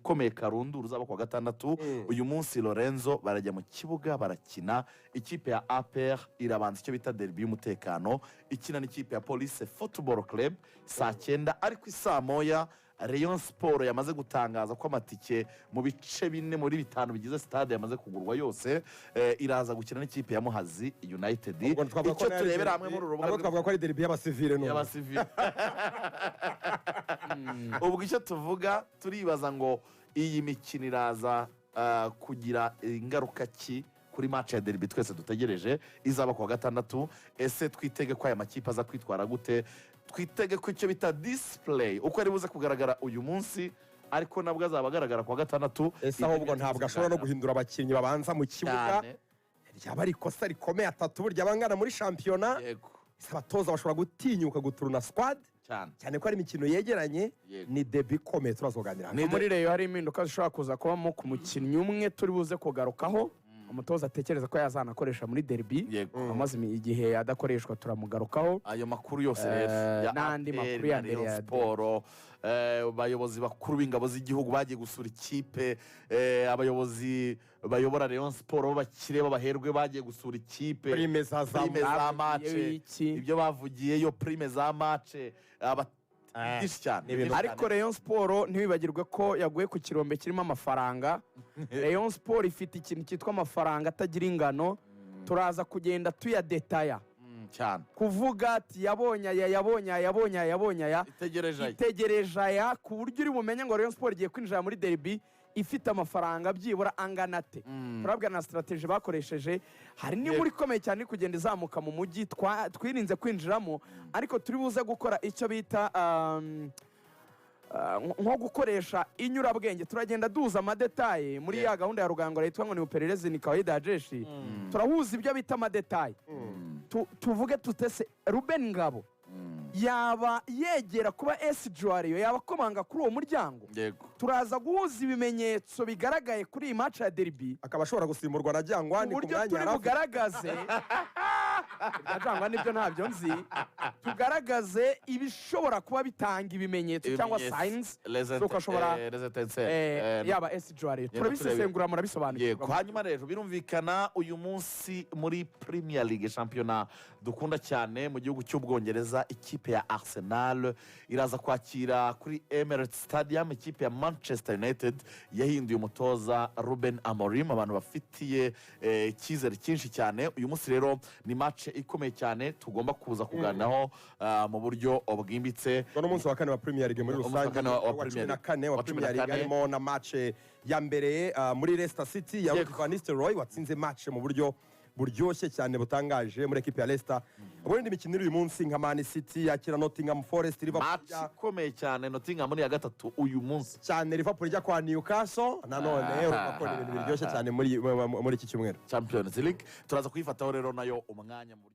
ukomeye karundura uzaba kuwa gatandatu. Uyu munsi Lorenzo barajya mu kibuga barakina. Ikipe ya APR irabanza icyo bita derby y'umutekano ikina n'ikipe ya Police Football Club saa 9, ariko isaa moya Rayon Sport yamaze gutangaza ko amatike mu bice 4 muri 5 bigize stade yamaze kugurwa yose. Iraza gukina n'ikipe ya Muhazi United. Icyo turebera hamwe muri urubuga twavuga ko ari derby y'abasivile no y'abasivile. Ubwo icyo tuvuga turibaza ngo iyi mikino iraza kugira ingaruka ki kuri match ya derby twese dutegereje izaba kuwa gatandatu. Ese twitege ko aya makipe aza kwitwara gute? Twitege ko icyo bita display uko ari buze kugaragara uyu munsi, ariko nabwo azaba agaragara kuwa gatandatu. Ese ahubwo ntabwo ashobora no guhindura abakinnyi babanza mu kibuga, ryaba ari ikosa rikomeye. 3 burya bangana muri shampiyona. Yego, abatoza bashobora gutinyuka guturuna squad cyane ko ari imikino yegeranye. Ni derby ikomeye turazoganira. Muri Rayon hari impinduka zishobora kuza kubamo ku mukinnyi umwe turi buze kugarukaho. Umutoza atekereza ko yazanakoresha muri derby, amaze igihe adakoreshwa turamugarukaho. Ayo makuru yose rero n'andi makuru ya mbere ya Sport, abayobozi bakuru b'ingabo z'igihugu bagiye gusura ikipe, abayobozi bayobora Rayon Sport bakire babaherwe bagiye gusura ikipe, prime za match, ibyo bavugiyeyo prime za match ariko Rayon Sport ntibibagirwe ko yaguye ku kirombe kirimo amafaranga. Rayon Sport ifite ikintu cyitwa amafaranga atagira ingano, turaza kugenda tuyadetaya cyane kuvuga ati yabonye aya itegereje aya, ku buryo uri bumenye ngo Rayon Sport igiye kwinjira muri derby ifite amafaranga byibura angana te. Turabwa na strategy bakoresheje. Hari ni muri komeye cyane kugenda izamuka mu mujyi twirinze kwinjiramo, ariko turi buze gukora icyo bita nko gukoresha inyurabwenge. Turagenda duza amadetaye muri ya gahunda ya Rugangura yitwa ngo ni uperereze ni kawaida ya jeshi. Turahuza ibyo bita amadetaye. Tuvuge tutese Ruben Ngabo yaba yegera kuba Juario yaba komanga kuri uwo muryango. Turaza guhuza ibimenyetso bigaragaye kuri iyi match ya derby, akaba ashobora gusimburwa na Jangwani ku mwanya yarafu bugaragaze Jangwani nibyo ntabyo nzi. Tugaragaze ibishobora kuba bitanga ibimenyetso cyangwa signs so ashobora yaba Juario. Turabisesengura murabisobanukirwa. Hanyuma rero birumvikana uyu munsi muri Premier League shampiyona dukunda cyane mu gihugu cy'Ubwongereza, ikipe ya Arsenal iraza kwakira kuri Emirates Stadium ikipe ya Manchester United yahinduye umutoza Ruben Amorim, abantu bafitiye icyizere cyinshi cyane. Uyu munsi rero ni match ikomeye cyane tugomba kuza kuganiraho mu buryo bwimbitse. Uno munsi wa 4 wa Premier League muri rusange, wa Premier League harimo na match ya mbere muri Leicester City ya Van Nistelrooy watsinze match mu buryo buryoshye cyane butangaje muri equipe ya Leicester. Ubundi imikino uyu munsi nka Man City yakira Nottingham Forest, Liverpool ikomeye cyane. Nottingham muri ya gatatu uyu munsi cyane, Liverpool ijya kwa Newcastle nanone urabona ibintu biryoshye cyane muri iki cyumweru. Champions League turaza kuyifataho rero nayo umwanya mu